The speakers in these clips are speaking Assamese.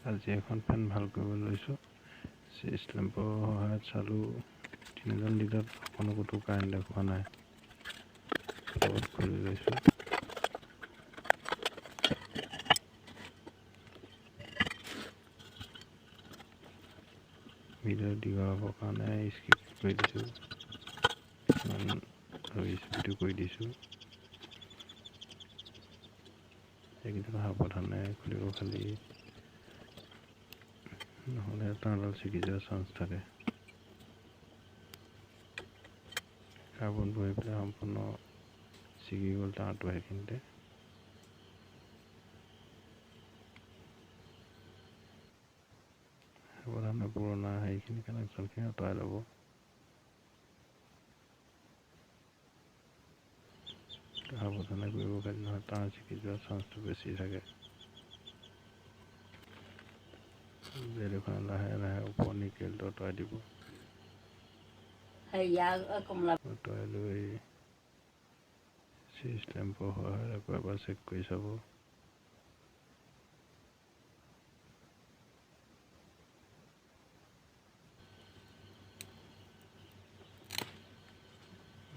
আজি এখন ফেন ভাল কৰিব লৈছোঁ। চিজ লেম্পৰ সহায়ত চালোঁ 3জন লিডত অকণো ক'তো কাৰেণ্ট দেখুওৱা নাই। লগত খুলি লৈছোঁ। ভিডিঅ' দীঘল হ'বৰ কাৰণে স্কিপ কৰি দিছোঁ। কিছুমান স্পীডো কৰি দিছোঁ। এইকেইটা সাৱধানে খুলিব খালি, নহ'লে তাঁৰডাল ছিগি যোৱাৰ চান্স থাকে। কাৰ্বন বহি পেলাই সম্পূৰ্ণ ছিগি গ'ল তাঁৰটো সেইখিনিতে। সাৱধানে পুৰণা সেইখিনি কানেকশ্যনখিনি আঁতৰাই ল'ব। সাৱধানে কৰিব পাৰি, নহয় তাঁৰ ছিগি যোৱাৰ চান্সটো বেছি থাকে। ব্লেডখন লাহে লাহে ওপৰ নিকেলটো আঁতৰাই দিব। আঁতৰাই লৈ চিজ লেম্পৰ সহায়ত আকৌ এবাৰ চেক কৰি চাব।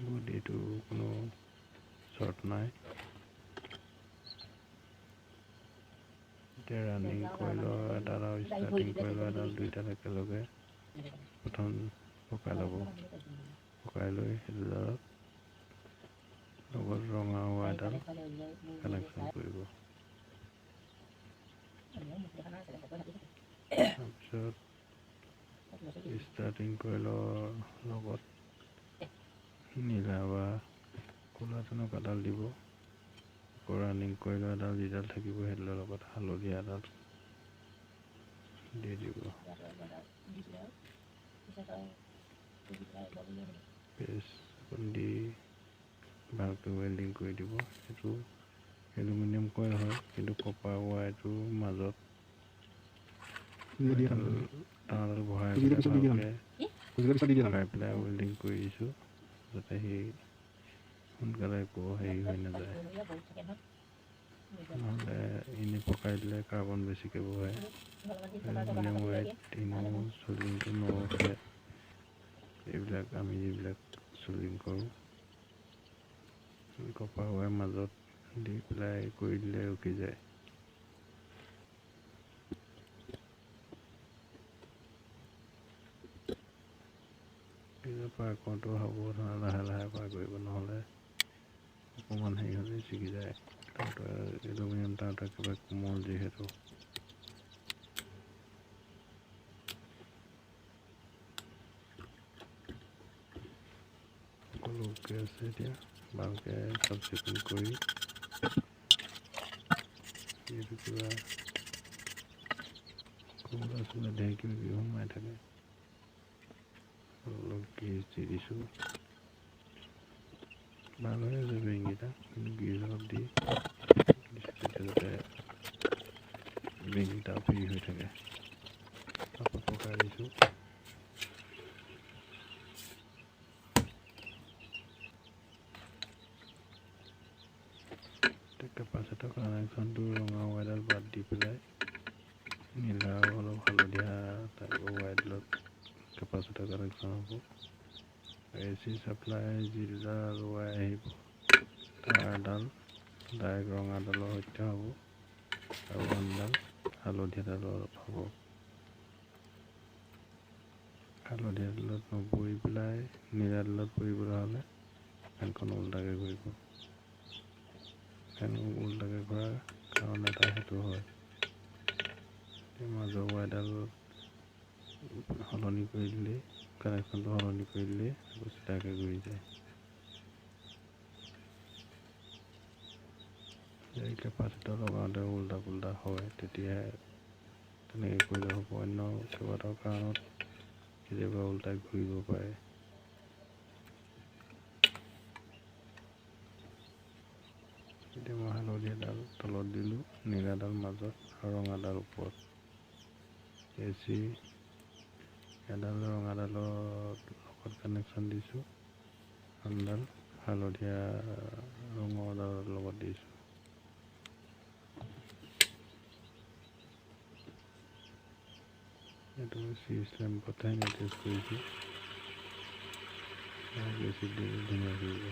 বডিটো কোনো শ্বৰ্ট নাই। এতিয়া ৰানিং কইলৰ এডাল আৰু ষ্টাৰ্টিং কইলৰ এডাল দুইডাল একেলগে প্ৰথম পকাই ল'ব। পকাই লৈ সেইডালত লগত ৰঙা ৱাইৰডাল কানেকশ্যন কৰিব। তাৰপিছত ষ্টাৰ্টিং কইলৰ লগত নীলা বা ক'লা তেনেকুৱা এডাল দিব। আকৌ ৰানিং কইলৰ এডাল যিডাল থাকিব সেইডালৰ লগত হালধীয়া এডাল দি দিব। পেষ্ট দি ভালকৈ ৱেল্ডিং কৰি দিব। সেইটো এলুমিনিয়াম কইল হয়, কিন্তু কপাৰ ৱায়াৰটোৰ মাজত তাঁৰডাল বহাই পেলাই ৱেল্ডিং কৰি দিছোঁ, যাতে সেই সোনকালে একো হেৰি হৈ নাযায়। নহ'লে এনেই পকাই দিলে কাৰ্বন বেছিকৈ বহে। এলুমিনিয়াম ৱায়াৰত এনেও চলিংটো নৰখে। এইবিলাক আমি যিবিলাক চলিং কৰোঁ, কপাৰ ৱায়াৰ মাজত দি পেলাই কৰি দিলে ৰখি যায়। পাৰ কৰোঁতেও সাৱধানে লাহে লাহে পাৰ কৰিব, নহ'লে অকণমান হেৰি হ'লে ছিগি যায়। তাঁৰটো এলুমিনিয়াম তাঁৰটো একেবাৰে কোমল যিহেতু। সকলো অ'কে আছে। এতিয়া ভালকৈ চাফ চিকুণ কৰি যিহেতু কিবা কোমোৰা চোমোৰা ঢেৰ কিবা কিবি সোমাই থাকে, অলপ গ্ৰীজ দি দিছোঁ। ভাল হৈ আছে বেৰিংকেইটা, কিন্তু গ্ৰীজ অলপ দি দিছোঁ তেতিয়া যাতে বেৰিংকেইটা ফ্ৰী হৈ থাকে। আকৌ পকাই দিছোঁ। কেপাচিটৰ কানেকশ্যনটো ৰঙা ৱাইৰডাল বাদ দি পেলাই নীলা আৰু অলপ হালধীয়া টাইপৰ ৱাইৰডালত কেপাচিটৰ কানেকশ্যন হ'ব। AC চাপ্লাই যিডাল ৱায়াৰ আহিব, তাঁৰডাল ডাইৰেক্ট ৰঙাডালৰ সৈতে হ'ব আৰু আনডাল হালধীয়াডালৰ হ'ব। হালধীয়াডালত নপৰি পেলাই নীলাডালত পৰিবলৈ হ'লে ফেনখন ওলটাকৈ ঘূৰিব। ফেন ওলটাকৈ ঘূৰাৰ কাৰণ এটা সেইটো হয়। মাজৰ ৱাইৰডাল সলনি কৰি দিলেই, কানেকশ্যনটো সলনি কৰি দিলেই আকৌ চিধাকৈ ঘূৰি যায়। যদি কেপাচিটৰ লগাওঁতে উল্টা পুল্টা হয়, তেতিয়াহে তেনেকৈ কৰিলে হ'ব। অন্য কেইবাটাও কাৰণত কেতিয়াবা উল্টাই ঘূৰিব পাৰে। এতিয়া মই হালধীয়াডাল তলত দিলোঁ, নীলাডাল মাজত আৰু ৰঙাডাল ওপৰত। AC এডাল ৰঙাডালৰ লগত কানেকশ্যন দিছোঁ, আনডাল হালধীয়া ৰঙৰডালৰ লগত দিছোঁ। এইটো মই চিষ্টেম পঠাই নাই টেষ্ট কৰিছোঁ। বেছি ধুনীয়া কৰিব